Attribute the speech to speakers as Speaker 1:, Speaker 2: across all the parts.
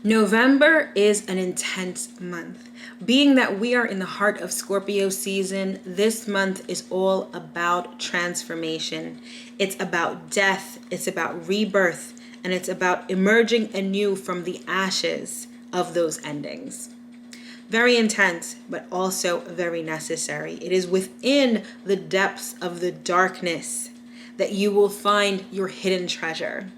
Speaker 1: November is an intense month. Being that we are in the heart of Scorpio season, this month is all about transformation. It's about death, it's about rebirth, and it's about emerging anew from the ashes of those endings. Very intense, but also very necessary. It is within the depths of the darkness that you will find your hidden treasure.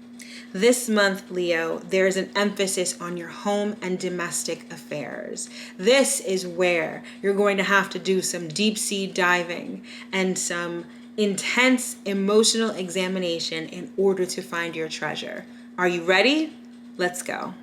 Speaker 1: This month, Leo, there's an emphasis on your home and domestic affairs. This is where you're going to have to do some deep sea diving and some intense emotional examination in order to find your treasure. Are you ready? Let's go.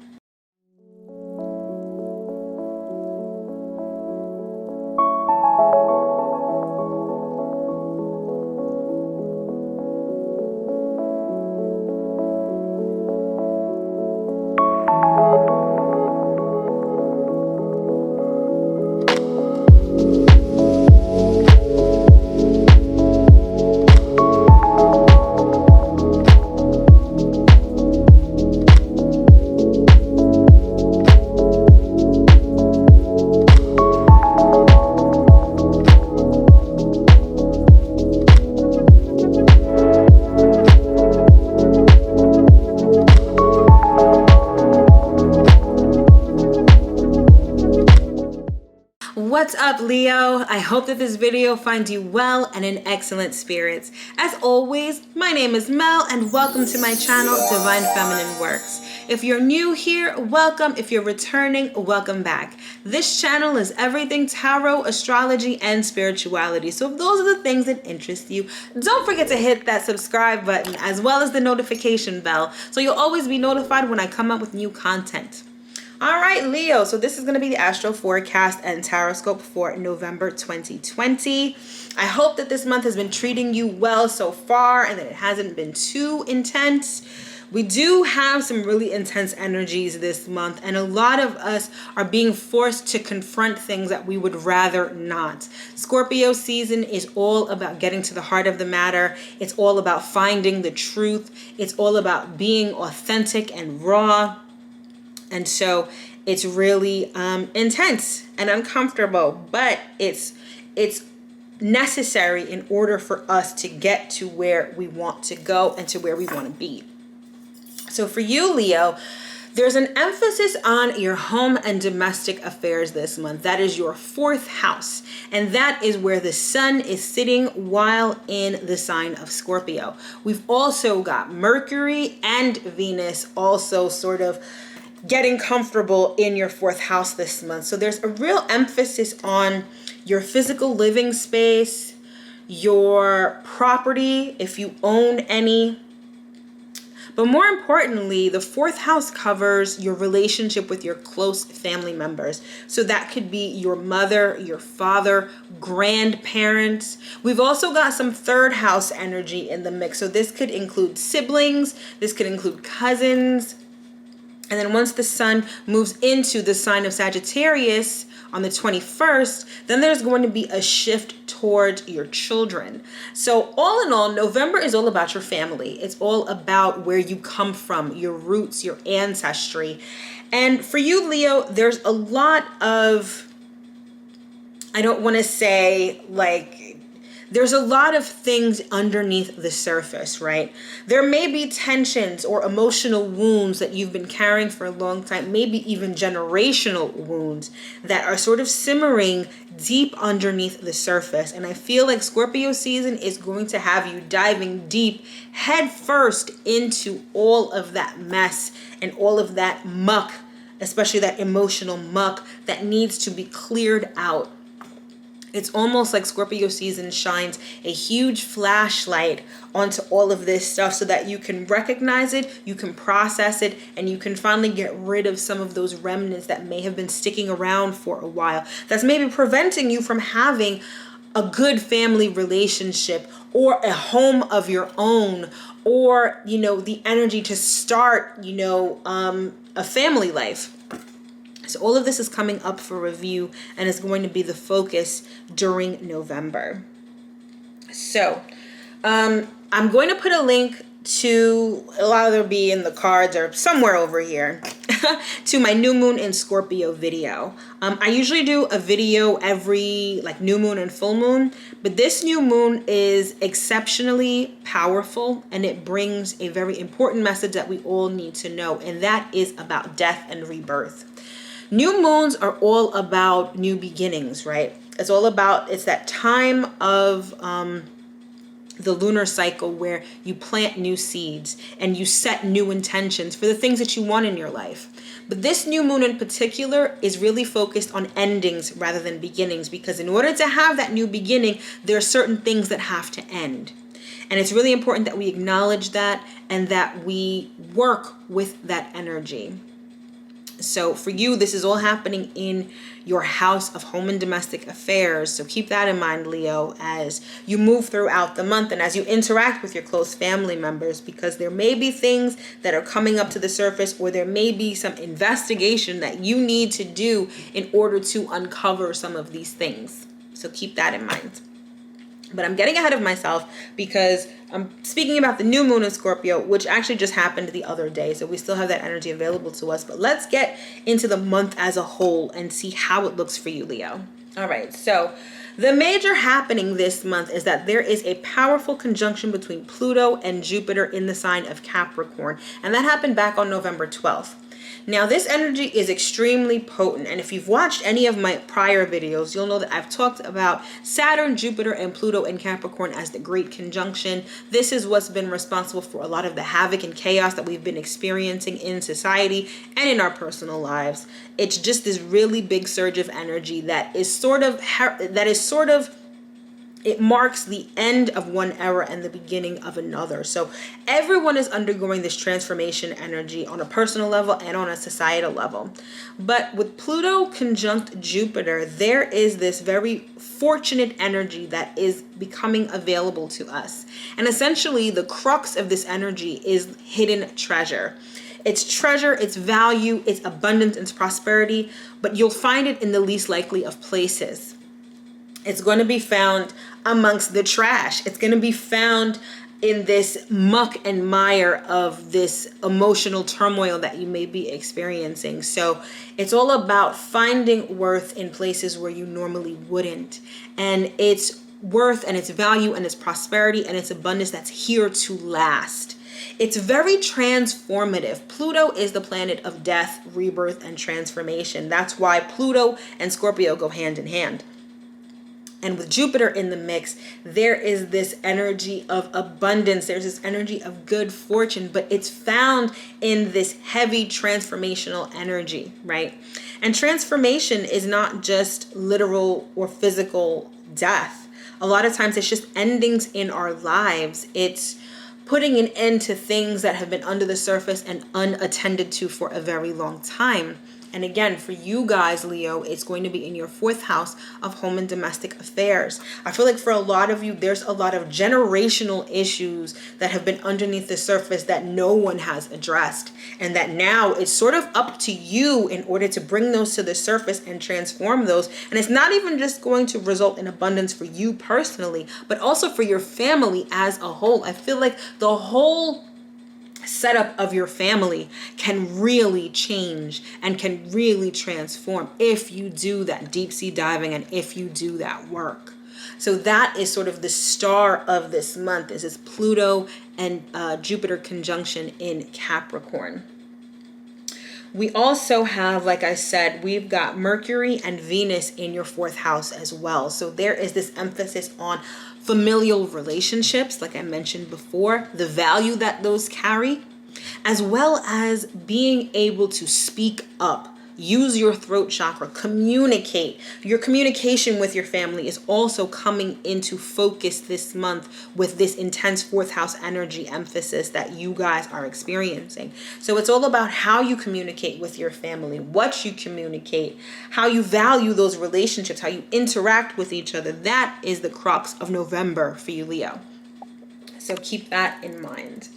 Speaker 1: What's up, Leo? I hope that this video finds you well and in excellent spirits. As always, my name is Mel and welcome to my channel, Divine Feminine Works. If you're new here, welcome. If you're returning, welcome back. This channel is everything tarot, astrology, and spirituality. So if those are the things that interest you, don't forget to hit that subscribe button as well as the notification bell so you'll always be notified when I come up with new content. All right, Leo, so this is going to be the astro forecast and horoscope for November 2020. I hope that this month has been treating you well so far and that it hasn't been too intense. We do have some really intense energies this month, and a lot of us are being forced to confront things that we would rather not. Scorpio season is all about getting to the heart of the matter. It's all about finding the truth. It's all about being authentic and raw. And so it's really intense and uncomfortable, but it's necessary in order for us to get to where we want to go and to where we want to be. So for you, Leo, there's an emphasis on your home and domestic affairs this month. That is your fourth house. And that is where the sun is sitting while in the sign of Scorpio. We've also got Mercury and Venus also sort of getting comfortable in your fourth house this month. So there's a real emphasis on your physical living space, your property, if you own any. But more importantly, the fourth house covers your relationship with your close family members. So that could be your mother, your father, grandparents. We've also got some third house energy in the mix. So this could include siblings, this could include cousins. And then once the sun moves into the sign of Sagittarius on the 21st, then there's going to be a shift towards your children. So all in all, November is all about your family. It's all about where you come from, your roots, your ancestry. And for you, Leo, there's a lot of, I don't want to say like, there's a lot of things underneath the surface, right? There may be tensions or emotional wounds that you've been carrying for a long time, maybe even generational wounds that are sort of simmering deep underneath the surface. And I feel like Scorpio season is going to have you diving deep head first into all of that mess and all of that muck, especially that emotional muck that needs to be cleared out. It's almost like Scorpio season shines a huge flashlight onto all of this stuff so that you can recognize it, you can process it, and you can finally get rid of some of those remnants that may have been sticking around for a while. That's maybe preventing you from having a good family relationship or a home of your own, or, you know, the energy to start, a family life. So all of this is coming up for review and is going to be the focus during November. So I'm going to put a link it'll either be in the cards or somewhere over here, to my new moon in Scorpio video. I usually do a video every like new moon and full moon, but this new moon is exceptionally powerful, and it brings a very important message that we all need to know, and that is about death and rebirth. New moons are all about new beginnings, right? It's that time of the lunar cycle where you plant new seeds and you set new intentions for the things that you want in your life. But this new moon in particular is really focused on endings rather than beginnings, because in order to have that new beginning, there are certain things that have to end. And it's really important that we acknowledge that and that we work with that energy. So for you, this is all happening in your house of home and domestic affairs. So keep that in mind, Leo, as you move throughout the month and as you interact with your close family members, because there may be things that are coming up to the surface, or there may be some investigation that you need to do in order to uncover some of these things. So keep that in mind. But I'm getting ahead of myself because I'm speaking about the new moon in Scorpio, which actually just happened the other day. So we still have that energy available to us. But let's get into the month as a whole and see how it looks for you, Leo. All right. So the major happening this month is that there is a powerful conjunction between Pluto and Jupiter in the sign of Capricorn. And that happened back on November 12th. Now, this energy is extremely potent, and if you've watched any of my prior videos, you'll know that I've talked about Saturn, Jupiter, and Pluto in Capricorn as the Great Conjunction. This is what's been responsible for a lot of the havoc and chaos that we've been experiencing in society and in our personal lives. It's just this really big surge of energy that is it marks the end of one era and the beginning of another. So everyone is undergoing this transformation energy on a personal level and on a societal level. But with Pluto conjunct Jupiter, there is this very fortunate energy that is becoming available to us. And essentially, the crux of this energy is hidden treasure. It's treasure, it's value, it's abundance, it's prosperity, but you'll find it in the least likely of places. It's going to be found amongst the trash. It's going to be found in this muck and mire of this emotional turmoil that you may be experiencing. So it's all about finding worth in places where you normally wouldn't. And it's worth and its value and its prosperity and its abundance that's here to last. It's very transformative. Pluto is the planet of death, rebirth, and transformation. That's why Pluto and Scorpio go hand in hand. And with Jupiter in the mix, there is this energy of abundance. There's this energy of good fortune, but it's found in this heavy transformational energy, right? And transformation is not just literal or physical death. A lot of times it's just endings in our lives. It's putting an end to things that have been under the surface and unattended to for a very long time. And again, for you guys, Leo, it's going to be in your 4th house of home and domestic affairs. I feel like for a lot of you, there's a lot of generational issues that have been underneath the surface that no one has addressed. And that now it's sort of up to you in order to bring those to the surface and transform those. And it's not even just going to result in abundance for you personally, but also for your family as a whole. I feel like the whole setup of your family can really change and can really transform if you do that deep sea diving and if you do that work. So that is sort of the star of this month, is this Pluto and Jupiter conjunction in Capricorn. We also have, like I said, we've got Mercury and Venus in your 4th house as well. So there is this emphasis on familial relationships, like I mentioned before, the value that those carry, as well as being able to speak up, use your throat chakra, communicate. Your communication with your family is also coming into focus this month with this intense 4th house energy emphasis that you guys are experiencing. So it's all about how you communicate with your family, what you communicate, how you value those relationships, how you interact with each other. That is the crux of November for you, Leo. So keep that in mind.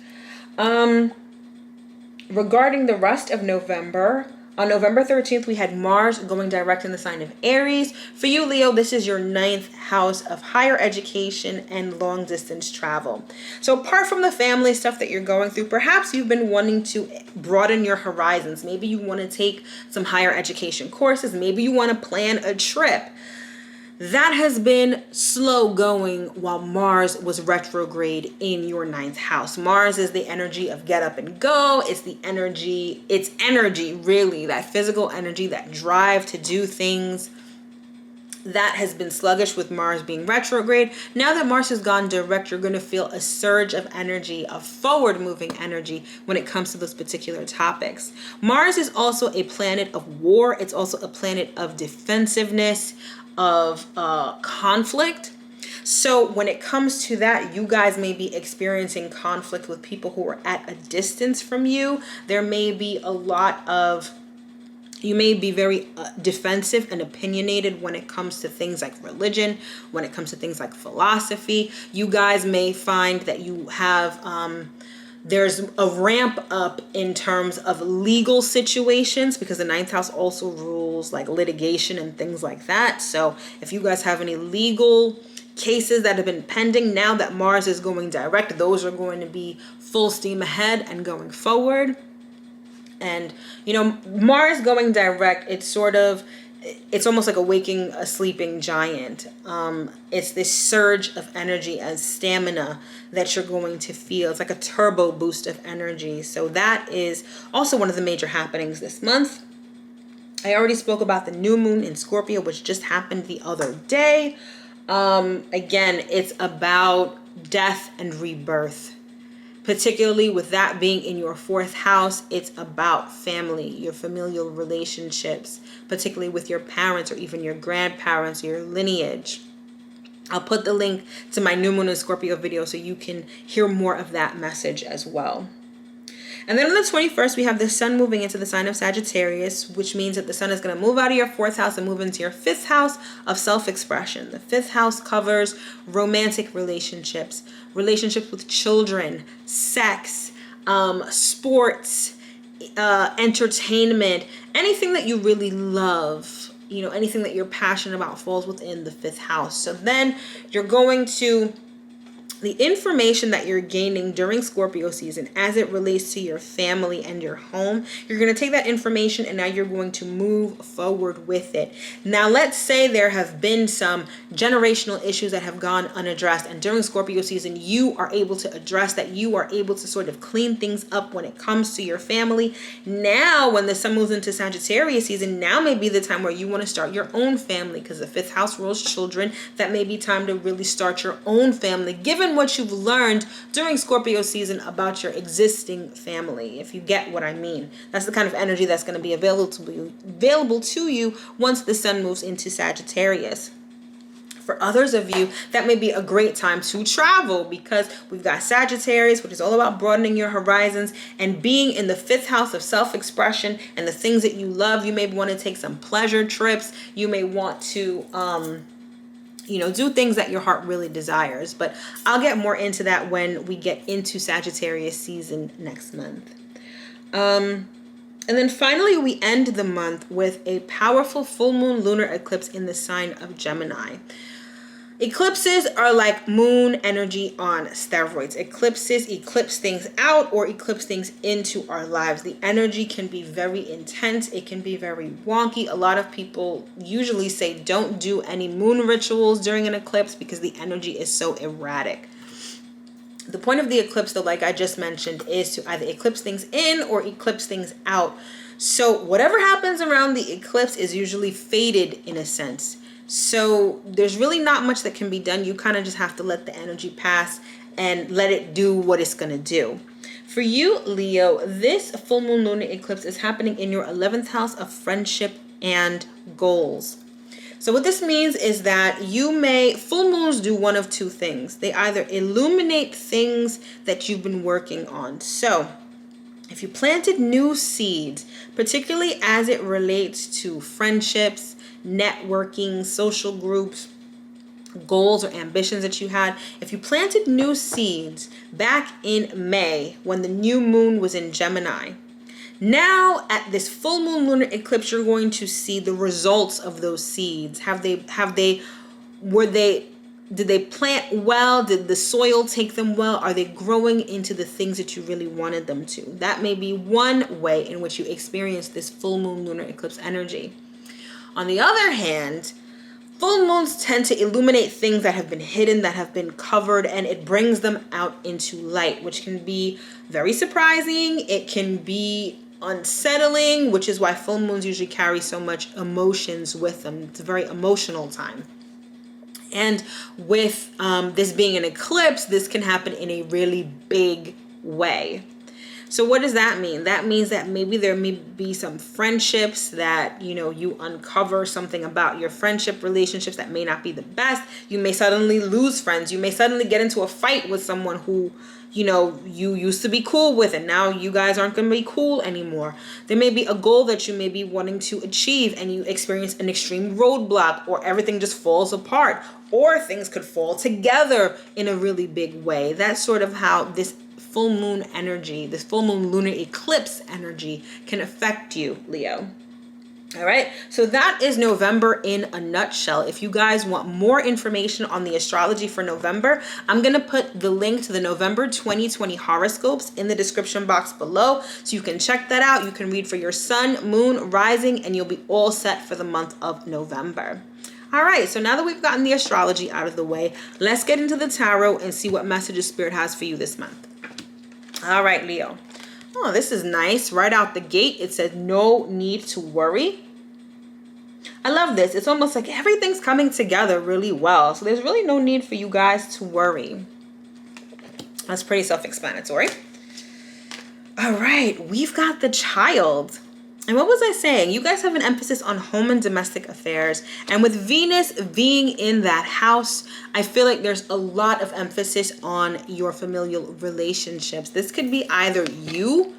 Speaker 1: Regarding the rest of November, On November 13th, we had Mars going direct in the sign of Aries. For you, Leo, this is your 9th house of higher education and long distance travel. So apart from the family stuff that you're going through, perhaps you've been wanting to broaden your horizons. Maybe you want to take some higher education courses. Maybe you want to plan a trip. That has been slow going while Mars was retrograde in your 9th house. Mars is the energy of get up and go. It's energy, really, that physical energy, that drive to do things. That has been sluggish with Mars being retrograde. Now that Mars has gone direct, you're going to feel a surge of energy, of forward moving energy when it comes to those particular topics. Mars is also a planet of war. It's also a planet of defensiveness, of conflict. So when it comes to that, you guys may be experiencing conflict with people who are at a distance from you. There may be you may be very defensive and opinionated when it comes to things like religion, when it comes to things like philosophy. You guys may find that you have there's a ramp up in terms of legal situations, because the 9th house also rules like litigation and things like that. So if you guys have any legal cases that have been pending, now that Mars is going direct, those are going to be full steam ahead and going forward. And, Mars going direct, it's almost like awaking a sleeping giant. It's this surge of energy and stamina that you're going to feel. It's like a turbo boost of energy. So that is also one of the major happenings this month. I already spoke about the new moon in Scorpio, which just happened the other day. Again, it's about death and rebirth. Particularly with that being in your 4th house, it's about family, your familial relationships, particularly with your parents or even your grandparents, your lineage. I'll put the link to my new moon in Scorpio video so you can hear more of that message as well. And then on the 21st, we have the sun moving into the sign of Sagittarius, which means that the sun is going to move out of your 4th house and move into your 5th house of self-expression. The 5th house covers romantic relationships, relationships with children, sex, sports, entertainment, anything that you really love, anything that you're passionate about falls within the 5th house. So then you're going to the information that you're gaining during Scorpio season as it relates to your family and your home, you're going to take that information and now you're going to move forward with it. Now, let's say there have been some generational issues that have gone unaddressed, and during Scorpio season, you are able to address that. You are able to sort of clean things up when it comes to your family. Now, when the sun moves into Sagittarius season, now may be the time where you want to start your own family, because the 5th house rules children. That may be time to really start your own family, given what you've learned during Scorpio season about your existing family, if you get what I mean. That's the kind of energy that's going to be available to you once the sun moves into Sagittarius. For others of you, that may be a great time to travel, because we've got Sagittarius, which is all about broadening your horizons and being in the 5th house of self-expression and the things that you love. You may want to take some pleasure trips. You may want to do things that your heart really desires. But I'll get more into that when we get into Sagittarius season next month. And then finally, we end the month with a powerful full moon lunar eclipse in the sign of Gemini. Eclipses are like moon energy on steroids. Eclipses eclipse things out or eclipse things into our lives. The energy can be very intense. It can be very wonky. A lot of people usually say don't do any moon rituals during an eclipse because the energy is so erratic. The point of the eclipse, though, like I just mentioned, is to either eclipse things in or eclipse things out. So whatever happens around the eclipse is usually fated in a sense. So there's really not much that can be done. You kind of just have to let the energy pass and let it do what it's going to do. For you, Leo, this full moon lunar eclipse is happening in your 11th house of friendship and goals. So what this means is that full moons do one of two things. They either illuminate things that you've been working on. So if you planted new seeds, particularly as it relates to friendships, networking, social groups, goals or ambitions that you had, if you planted new seeds back in May when the new moon was in Gemini, Now at this full moon lunar eclipse, you're going to see the results of those seeds. Did they plant well? Did the soil take them well? Are they growing into the things that you really wanted them to? That may be one way in which you experience this full moon lunar eclipse energy. On the other hand, full moons tend to illuminate things that have been hidden, that have been covered, and it brings them out into light, which can be very surprising. It can be unsettling, which is why full moons usually carry so much emotions with them. It's a very emotional time. And with this being an eclipse, this can happen in a really big way. So what does that mean? That means that maybe there may be some friendships that, you uncover something about your friendship relationships that may not be the best. You may suddenly lose friends. You may suddenly get into a fight with someone who, you used to be cool with, and now you guys aren't going to be cool anymore. There may be a goal that you may be wanting to achieve, and you experience an extreme roadblock, or everything just falls apart, or things could fall together in a really big way. That's sort of how this full moon energy, this full moon lunar eclipse energy can affect you, Leo. All right, so that is November in a nutshell. If you guys want more information on the astrology for November, I'm going to put the link to the November 2020 horoscopes in the description box below, so you can check that out. You can read for your sun, moon, rising, and you'll be all set for the month of November. All right, so now that we've gotten the astrology out of the way, let's get into the tarot and see what messages Spirit has for you this month. All right, Leo. Oh, this is nice. Right out the gate, it says no need to worry. I love this. It's almost like everything's coming together really well. So there's really no need for you guys to worry. That's pretty self-explanatory. All right, we've got the Child. And what was I saying? You guys have an emphasis on home and domestic affairs. And with Venus being in that house, I feel like there's a lot of emphasis on your familial relationships. This could be either you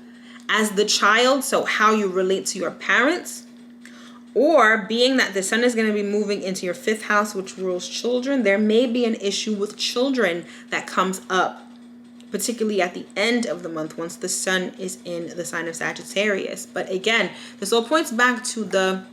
Speaker 1: as the child, so how you relate to your parents, or being that the sun is going to be moving into your 5th house, which rules children, there may be an issue with children that comes up, particularly at the end of the month once the sun is in the sign of Sagittarius. But again, this all points back to the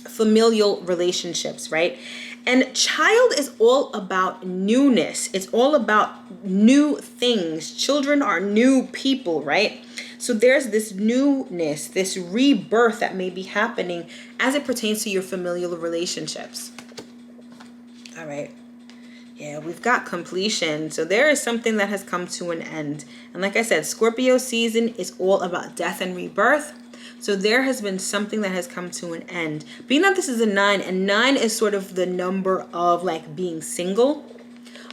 Speaker 1: familial relationships, right? And Child is all about newness. It's all about new things. Children are new people, right? So there's this newness, this rebirth that may be happening as it pertains to your familial relationships. All right. Yeah, we've got completion. So there is something that has come to an end. And like I said, Scorpio season is all about death and rebirth. So there has been something that has come to an end. Being that this is a 9, and 9 is sort of the number of like being single.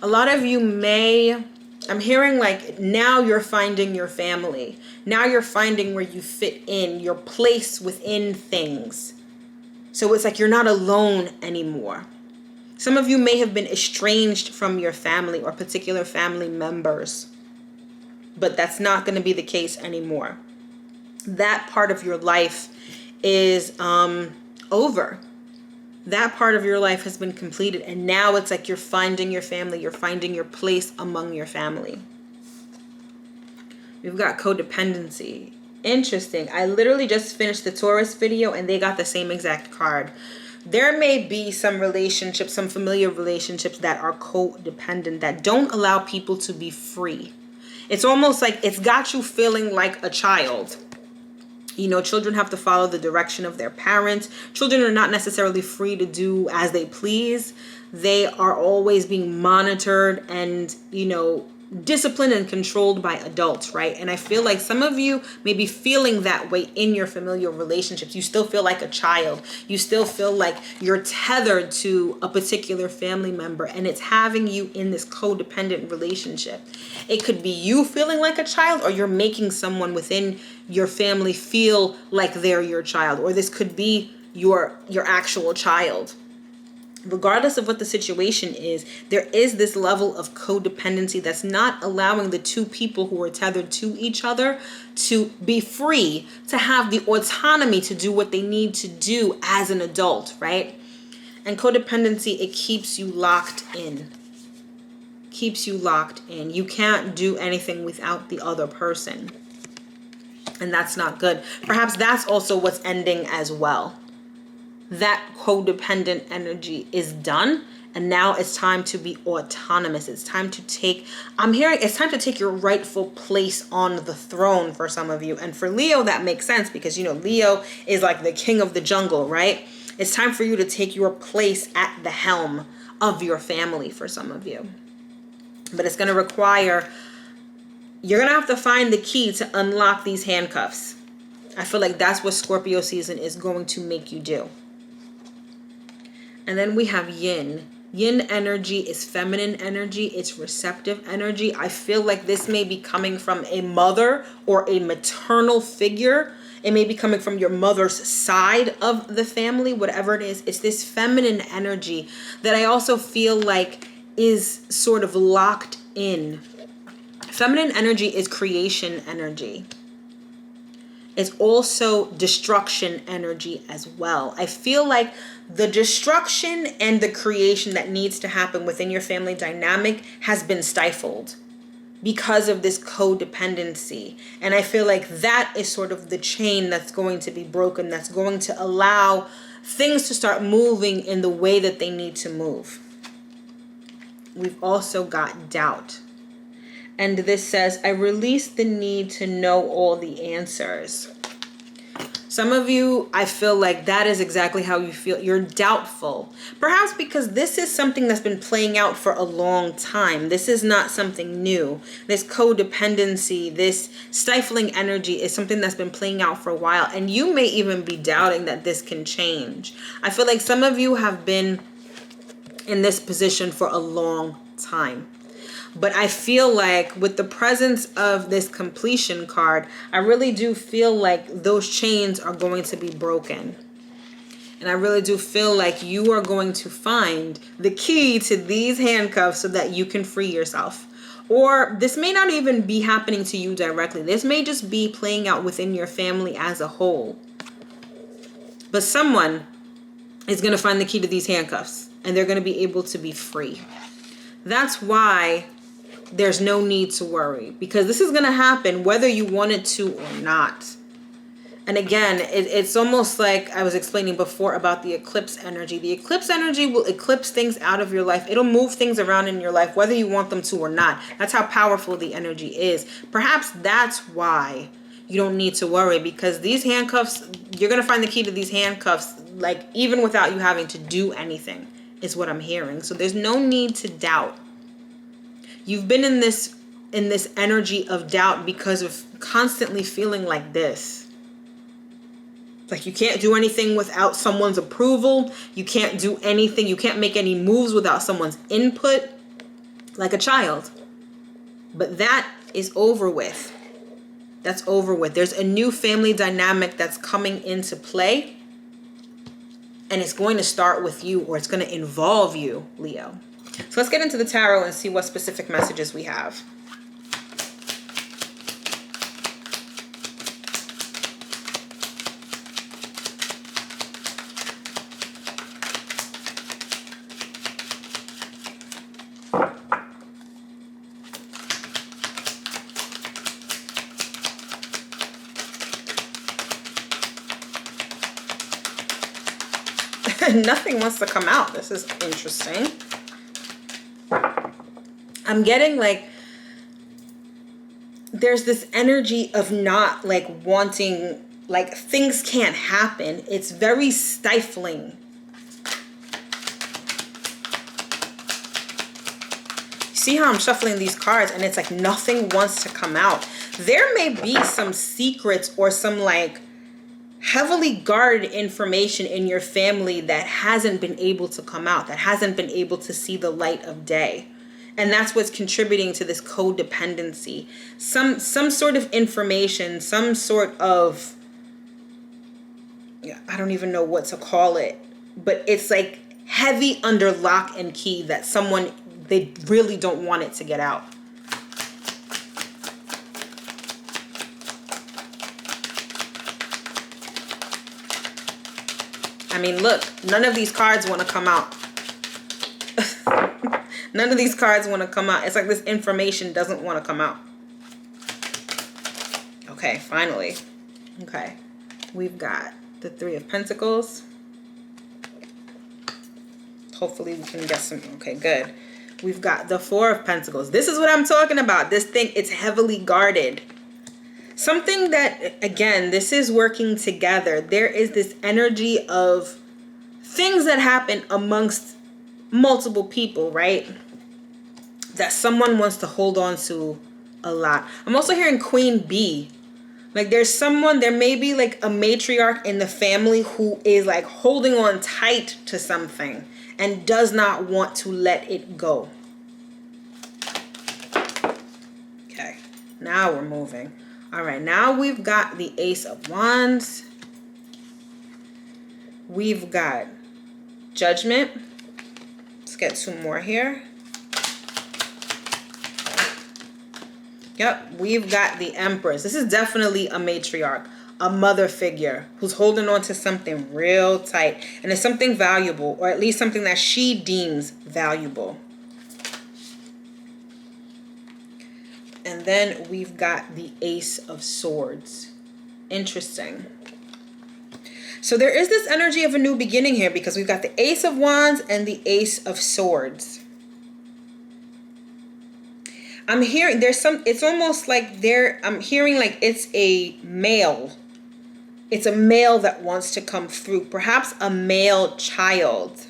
Speaker 1: A lot of you may, I'm hearing like now you're finding your family. Now you're finding where you fit in, your place within things. So it's like you're not alone anymore. Some of you may have been estranged from your family or particular family members, but that's not going to be the case anymore. That part of your life is over. That part of your life has been completed, and now it's like you're finding your family, you're finding your place among your family. We've got codependency. Interesting. I literally just finished the Taurus video and they got the same exact card. There may be some relationships, some familiar relationships that are codependent, that don't allow people to be free. It's almost like it's got you feeling like a child. You know, children have to follow the direction of their parents. Children are not necessarily free to do as they please. They are always being monitored and, you know, disciplined and controlled by adults, right? And I feel like some of you may be feeling that way in your familial relationships. You still feel like a child. You still feel like you're tethered to a particular family member, and it's having you in this codependent relationship. It could be you feeling like a child, or you're making someone within your family feel like they're your child, or this could be your actual child. Regardless of what the situation is, there is this level of codependency that's not allowing the two people who are tethered to each other to be free, to have the autonomy to do what they need to do as an adult, right? And codependency, it keeps you locked in. Keeps you locked in. You can't do anything without the other person. And that's not good. Perhaps that's also what's ending as well. That codependent energy is done. And now it's time to be autonomous. It's time to take, I'm hearing, it's time to take your rightful place on the throne for some of you. And for Leo, that makes sense because, you know, Leo is like the king of the jungle, right? It's time for you to take your place at the helm of your family for some of you. But it's going to require, you're going to have to find the key to unlock these handcuffs. I feel like that's what Scorpio season is going to make you do. And then we have yin. Yin energy is feminine energy. It's receptive energy. I feel like this may be coming from a mother or a maternal figure. It may be coming from your mother's side of the family, whatever it is. It's this feminine energy that I also feel like is sort of locked in. Feminine energy is creation energy. It's also destruction energy as well. I feel like the destruction and the creation that needs to happen within your family dynamic has been stifled because of this codependency. And I feel like that is sort of the chain that's going to be broken, that's going to allow things to start moving in the way that they need to move. We've also got doubt. And this says, I release the need to know all the answers. Some of you, I feel like that is exactly how you feel. You're doubtful. Perhaps because this is something that's been playing out for a long time. This is not something new. This codependency, this stifling energy is something that's been playing out for a while. And you may even be doubting that this can change. I feel like some of you have been in this position for a long time. But I feel like with the presence of this completion card, I really do feel like those chains are going to be broken. And I really do feel like you are going to find the key to these handcuffs so that you can free yourself. Or this may not even be happening to you directly. This may just be playing out within your family as a whole. But someone is going to find the key to these handcuffs and they're going to be able to be free. That's why there's no need to worry, because this is going to happen whether you want it to or not. And again, it's almost like I was explaining before about the eclipse energy. The eclipse energy will eclipse things out of your life. It'll move things around in your life, whether you want them to or not. That's how powerful the energy is. Perhaps that's why you don't need to worry, because these handcuffs, you're going to find the key to these handcuffs, like even without you having to do anything, is what I'm hearing. So there's no need to doubt. You've been in this energy of doubt because of constantly feeling like this. Like you can't do anything without someone's approval. You can't do anything. You can't make any moves without someone's input. Like a child. But that is over with. That's over with. There's a new family dynamic that's coming into play. And it's going to start with you, or it's going to involve you, Leo. So let's get into the tarot and see what specific messages we have. Nothing wants to come out. This is interesting. I'm getting like there's this energy of not like wanting, like things can't happen. It's very stifling. See how I'm shuffling these cards and it's like nothing wants to come out. There may be some secrets or some like heavily guarded information in your family that hasn't been able to come out, that hasn't been able to see the light of day. And that's what's contributing to this codependency. Some sort of information, some sort of, I don't even know what to call it, but it's like heavy under lock and key that someone, they really don't want it to get out. I mean, look, none of these cards want to come out. None of these cards want to come out. It's like this information doesn't want to come out. Okay, finally. Okay, we've got the Three of Pentacles. Hopefully we can get some, okay, good. We've got the Four of Pentacles. This is what I'm talking about. This thing, it's heavily guarded. Something that, again, this is working together. There is this energy of things that happen amongst multiple people, right? That someone wants to hold on to a lot. I'm also hearing Queen Bee. Like there's someone, there may be like a matriarch in the family who is like holding on tight to something and does not want to let it go. Okay, now we're moving. All right, now we've got the Ace of Wands. We've got Judgment. Let's get two more here. Yep, we've got the Empress. This is definitely a matriarch, a mother figure who's holding on to something real tight. And it's something valuable, or at least something that she deems valuable. And then we've got the Ace of Swords. Interesting. So there is this energy of a new beginning here because we've got the Ace of Wands and the Ace of Swords. I'm hearing there's some, it's almost like I'm hearing like it's a male. It's a male that wants to come through. Perhaps a male child.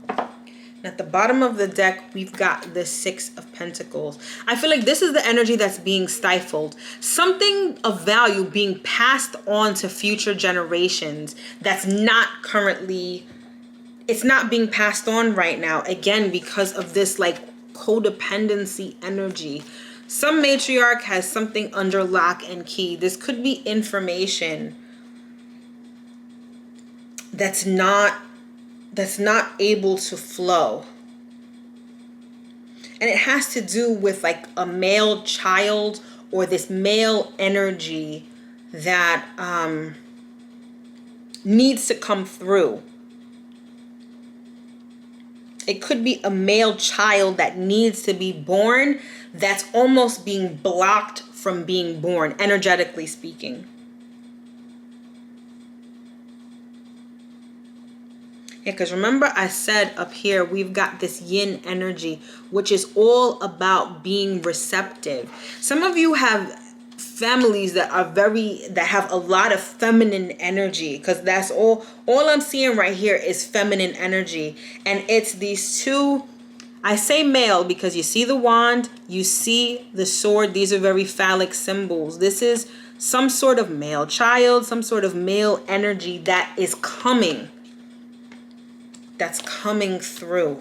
Speaker 1: And at the bottom of the deck, we've got the Six of Pentacles. I feel like this is the energy that's being stifled. Something of value being passed on to future generations that's not currently, it's not being passed on right now. Again, because of this like codependency energy. Some matriarch has something under lock and key. This could be information that's not able to flow. And it has to do with like a male child or this male energy that needs to come through. It could be a male child that needs to be born that's almost being blocked from being born, energetically speaking. Yeah, because remember I said up here, we've got this yin energy, which is all about being receptive. Some of you have families that are that have a lot of feminine energy, because that's all I'm seeing right here is feminine energy. And it's these two, I say male because you see the wand, you see the sword. These are very phallic symbols. This is some sort of male child, some sort of male energy that is coming. That's coming through.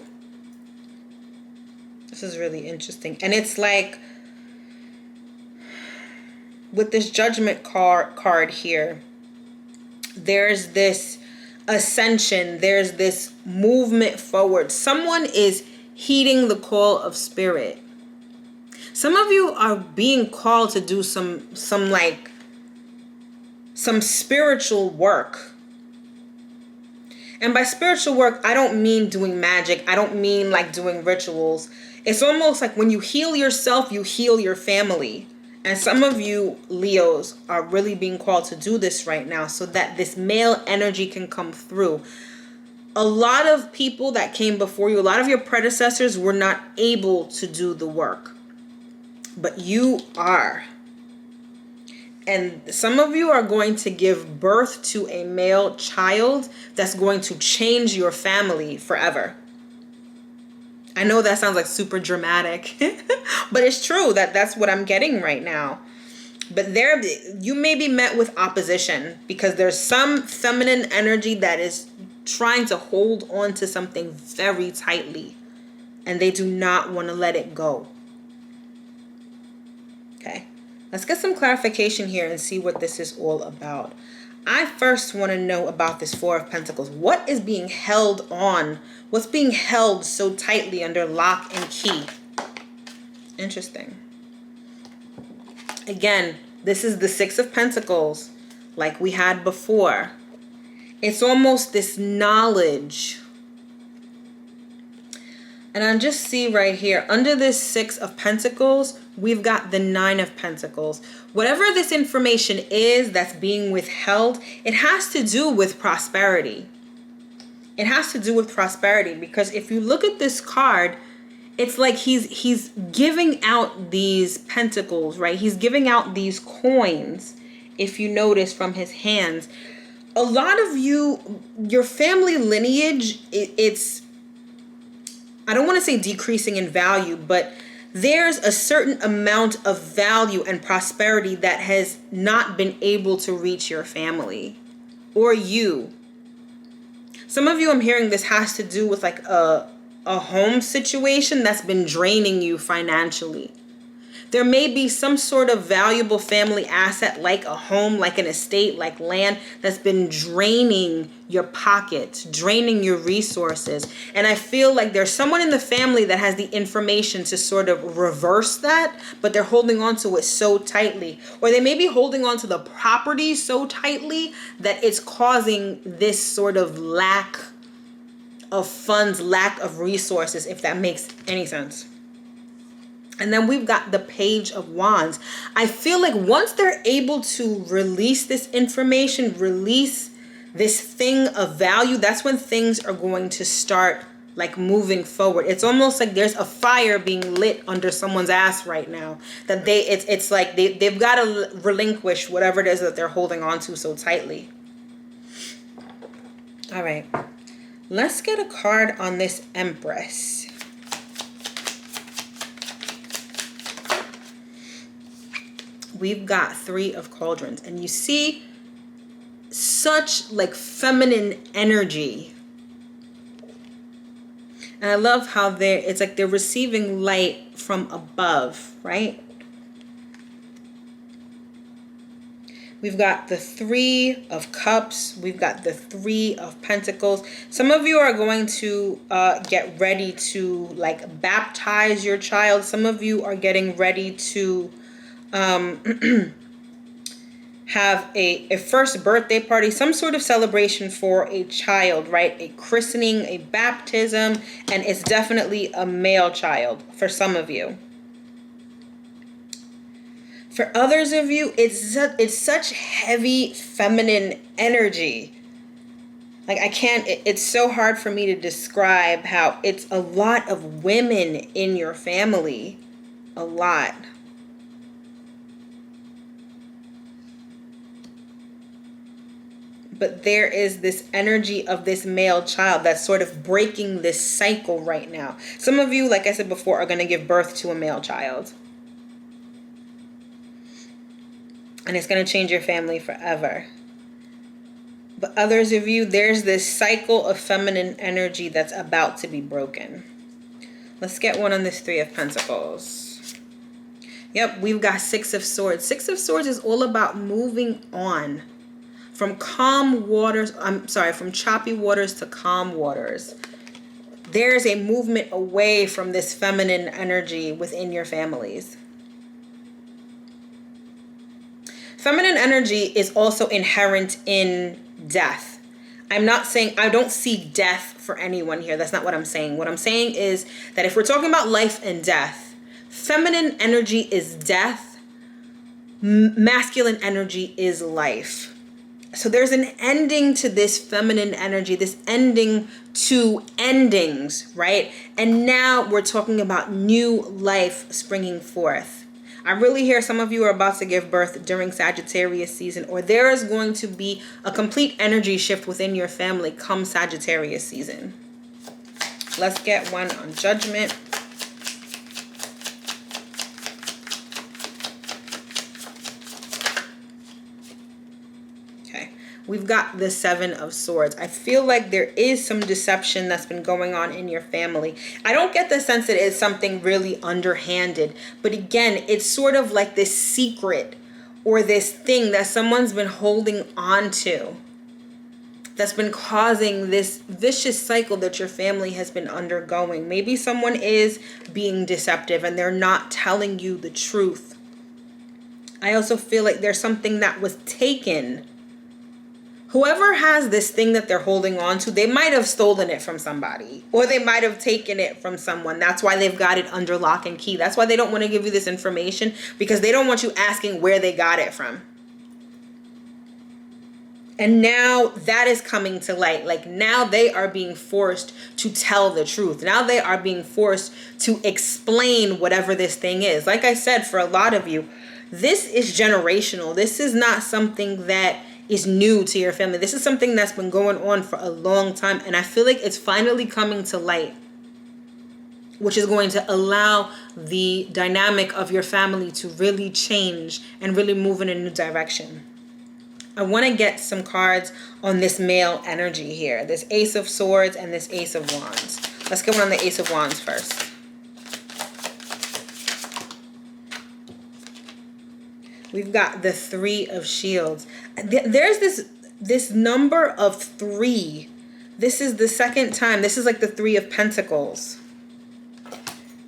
Speaker 1: This is really interesting. And it's like with this Judgment card here, there's this ascension, there's this movement forward. Someone is heeding the call of spirit. Some of you are being called to do some spiritual work. And by spiritual work, I don't mean doing magic. I don't mean like doing rituals. It's almost like when you heal yourself, you heal your family. And some of you Leos are really being called to do this right now so that this male energy can come through. A lot of people that came before you, a lot of your predecessors were not able to do the work. But you are. And some of you are going to give birth to a male child that's going to change your family forever. I know that sounds like super dramatic, but it's true. That's what I'm getting right now. But you may be met with opposition because there's some feminine energy that is trying to hold on to something very tightly, and they do not want to let it go. Okay. Let's get some clarification here and see what this is all about. I first want to know about this Four of Pentacles. What is being held on? What's being held so tightly under lock and key? Interesting. Again, this is the Six of Pentacles, like we had before. It's almost this knowledge. And I just see right here, under this Six of Pentacles, we've got the 9 of Pentacles. Whatever this information is that's being withheld, it has to do with prosperity. It has to do with prosperity, because if you look at this card, it's like he's giving out these pentacles, right? He's giving out these coins, if you notice from his hands. A lot of you, your family lineage, it's, I don't want to say decreasing in value, but there's a certain amount of value and prosperity that has not been able to reach your family or you. Some of you, I'm hearing this has to do with like a home situation that's been draining you financially. There may be some sort of valuable family asset, like a home, like an estate, like land, that's been draining your pockets, draining your resources. And I feel like there's someone in the family that has the information to sort of reverse that, but they're holding on to it so tightly. Or they may be holding on to the property so tightly that it's causing this sort of lack of funds, lack of resources, if that makes any sense. And then we've got the Page of Wands. I feel like once they're able to release this information, release this thing of value, that's when things are going to start like moving forward. It's almost like there's a fire being lit under someone's ass right now, that it's like they've got to relinquish whatever it is that they're holding on to so tightly. All right, let's get a card on this Empress. We've got 3 of Cauldrons, and you see such like feminine energy. And I love how it's like they're receiving light from above, right? We've got the 3 of Cups. We've got the 3 of Pentacles. Some of you are going to get ready to like baptize your child. Some of you are getting ready to have a first birthday party, some sort of celebration for a child, right? A christening, a baptism, and it's definitely a male child for some of you. For others of you, it's such heavy feminine energy. Like it's so hard for me to describe how it's a lot of women in your family, a lot. But there is this energy of this male child that's sort of breaking this cycle right now. Some of you, like I said before, are going to give birth to a male child. And it's going to change your family forever. But others of you, there's this cycle of feminine energy that's about to be broken. Let's get one on this 3 of Pentacles. Yep, we've got 6 of Swords. 6 of Swords is all about moving on. From calm waters, from choppy waters to calm waters. There's a movement away from this feminine energy within your families. Feminine energy is also inherent in death. I'm not saying, I don't see death for anyone here. That's not what I'm saying. What I'm saying is that if we're talking about life and death, feminine energy is death, masculine energy is life. So there's an ending to this feminine energy, this ending to endings, right? And now we're talking about new life springing forth. I really hear some of you are about to give birth during Sagittarius season, or there is going to be a complete energy shift within your family come Sagittarius season. Let's get one on Judgment. We've got the 7 of Swords. I feel like there is some deception that's been going on in your family. I don't get the sense that it's something really underhanded. But again, it's sort of like this secret or this thing that someone's been holding on to that's been causing this vicious cycle that your family has been undergoing. Maybe someone is being deceptive and they're not telling you the truth. I also feel like there's something that was taken whoever has this thing that they're holding on to, they might have stolen it from somebody, or they might have taken it from someone. That's why they've got it under lock and key. That's why they don't want to give you this information, because they don't want you asking where they got it from. And now that is coming to light. Like, now they are being forced to tell the truth. Now they are being forced to explain whatever this thing is. Like I said, for a lot of you, this is generational. This is not something that is new to your family. This is something that's been going on for a long time. And I feel like it's finally coming to light, which is going to allow the dynamic of your family to really change and really move in a new direction. I want to get some cards on this male energy here. This Ace of Swords and this Ace of Wands. Let's get one on the Ace of Wands first. We've got the Three of Shields. There's this number of 3. This is the second time. This is like the Three of Pentacles.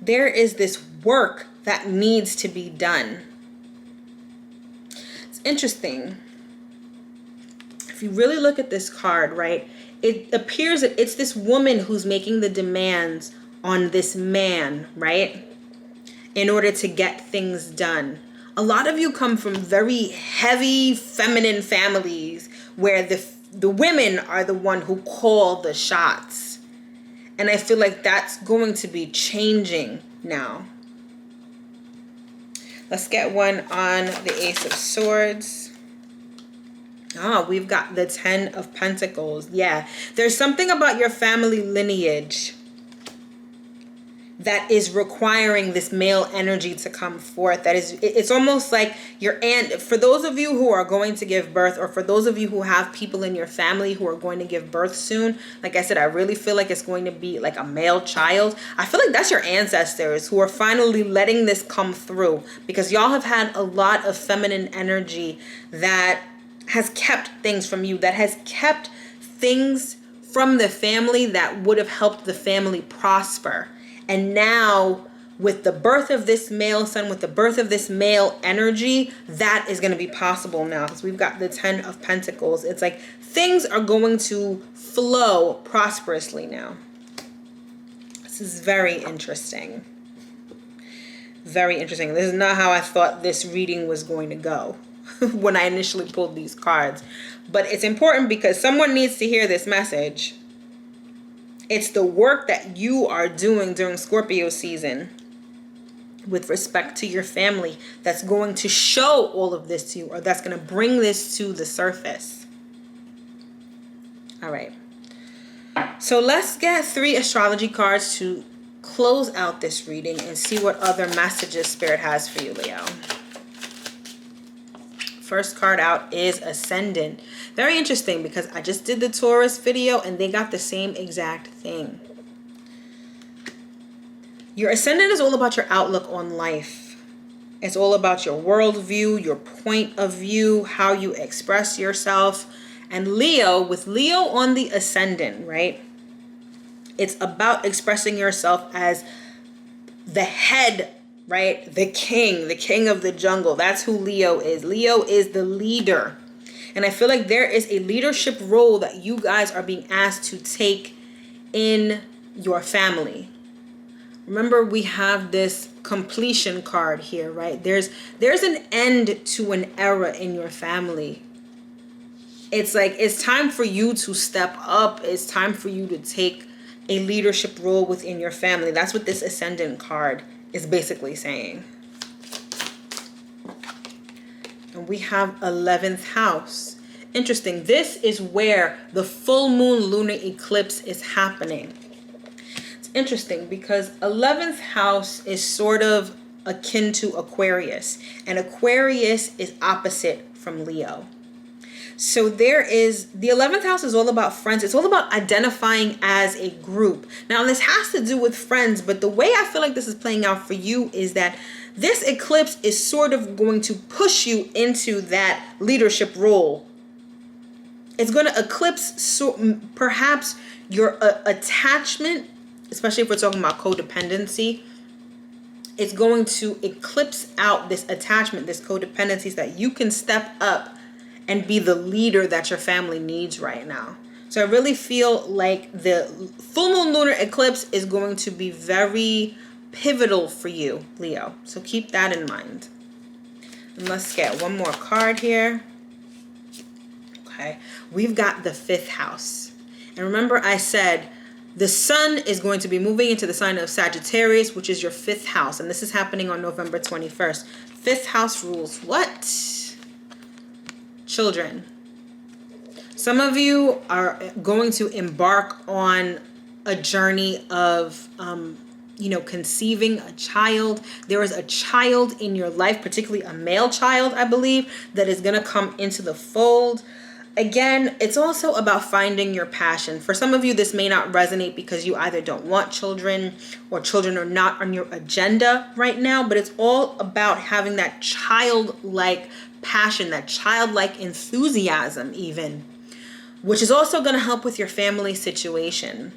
Speaker 1: There is this work that needs to be done. It's interesting. If you really look at this card, right, it appears that it's this woman who's making the demands on this man, right, in order to get things done. A lot of you come from very heavy feminine families where the women are the one who call the shots. And I feel like that's going to be changing now. Let's get one on the Ace of Swords. Oh, we've got the Ten of Pentacles. Yeah, there's something about your family lineage that is requiring this male energy to come forth. That is, it's almost like your aunt. For those of you who are going to give birth, or for those of you who have people in your family who are going to give birth soon, like I said, I really feel like it's going to be like a male child. I feel like that's your ancestors who are finally letting this come through, because y'all have had a lot of feminine energy that has kept things from you, that has kept things from the family that would have helped the family prosper. And now with the birth of this male son, with the birth of this male energy, that is going to be possible now, because we've got the Ten of Pentacles. It's like things are going to flow prosperously now. This is very interesting. Very interesting. This is not how I thought this reading was going to go when I initially pulled these cards. But it's important because someone needs to hear this message. It's the work that you are doing during Scorpio season with respect to your family that's going to show all of this to you, or that's going to bring this to the surface. All right. So let's get 3 astrology cards to close out this reading and see what other messages Spirit has for you, Leo. First card out is Ascendant. Very interesting, because I just did the Taurus video and they got the same exact thing. Your Ascendant is all about your outlook on life. It's all about your worldview, your point of view, how you express yourself. And Leo, with Leo on the Ascendant, right? It's about expressing yourself as the head, right? The king of the jungle. That's who Leo is. Leo is the leader. And I feel like there is a leadership role that you guys are being asked to take in your family. Remember, we have this completion card here, right? There's an end to an era in your family. It's like, it's time for you to step up. It's time for you to take a leadership role within your family. That's what this Ascendant card is basically saying. And we have 11th house. Interesting. This is where the full moon lunar eclipse is happening. It's interesting because 11th house is sort of akin to Aquarius, and Aquarius is opposite from Leo. So there is, the 11th house is all about friends. It's all about identifying as a group. Now this has to do with friends, but the way I feel like this is playing out for you is that this eclipse is sort of going to push you into that leadership role. It's going to eclipse perhaps your attachment, especially if we're talking about codependency. It's going to eclipse out this attachment, this codependency, so that you can step up and be the leader that your family needs right now. So I really feel like the full moon lunar eclipse is going to be very pivotal for you, Leo. So keep that in mind. And let's get one more card here. Okay, we've got the 5th house. And remember I said the sun is going to be moving into the sign of Sagittarius, which is your 5th house. And this is happening on November 21st. 5th house rules what? Children. Some of you are going to embark on a journey of, conceiving a child. There is a child in your life, particularly a male child, I believe, that is going to come into the fold. Again, it's also about finding your passion. For some of you, this may not resonate because you either don't want children or children are not on your agenda right now, but it's all about having that childlike passion, that childlike enthusiasm even, which is also going to help with your family situation.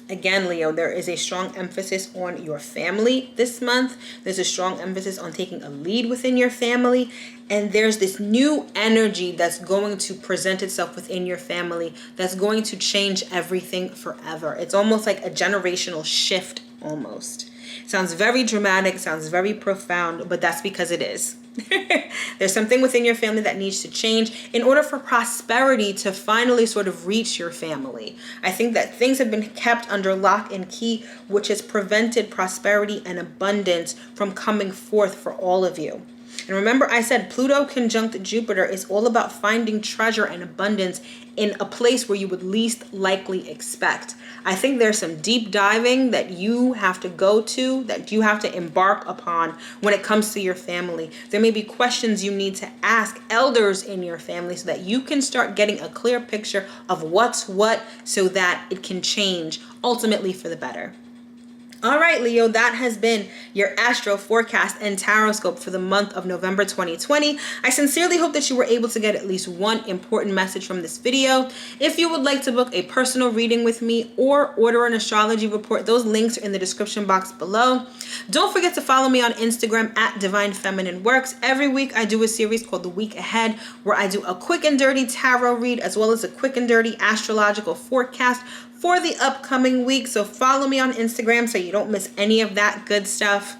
Speaker 1: Again, Leo, there is a strong emphasis on your family this month. There's a strong emphasis on taking a lead within your family. And there's this new energy that's going to present itself within your family that's going to change everything forever. It's almost like a generational shift almost. It sounds very dramatic, sounds very profound, but that's because it is. There's something within your family that needs to change in order for prosperity to finally sort of reach your family. I think that things have been kept under lock and key, which has prevented prosperity and abundance from coming forth for all of you. And remember, I said Pluto conjunct Jupiter is all about finding treasure and abundance in a place where you would least likely expect. I think there's some deep diving that you have to go to, that you have to embark upon when it comes to your family. There may be questions you need to ask elders in your family so that you can start getting a clear picture of what's what so that it can change ultimately for the better. All right, Leo, that has been your astro forecast and taroscope for the month of November 2020. I sincerely hope that you were able to get at least one important message from this video. If you would like to book a personal reading with me or order an astrology report, those links are in the description box below. Don't forget to follow me on Instagram at Divine Feminine Works. Every week I do a series called The Week Ahead, where I do a quick and dirty tarot read as well as a quick and dirty astrological forecast for the upcoming week. So follow me on Instagram so you don't miss any of that good stuff.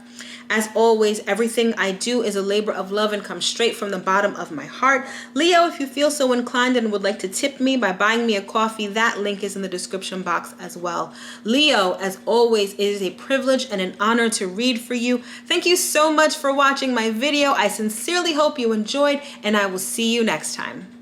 Speaker 1: As always, everything I do is a labor of love and comes straight from the bottom of my heart. Leo, if you feel so inclined and would like to tip me by buying me a coffee, that link is in the description box as well. Leo, as always, it is a privilege and an honor to read for you. Thank you so much for watching my video. I sincerely hope you enjoyed, and I will see you next time.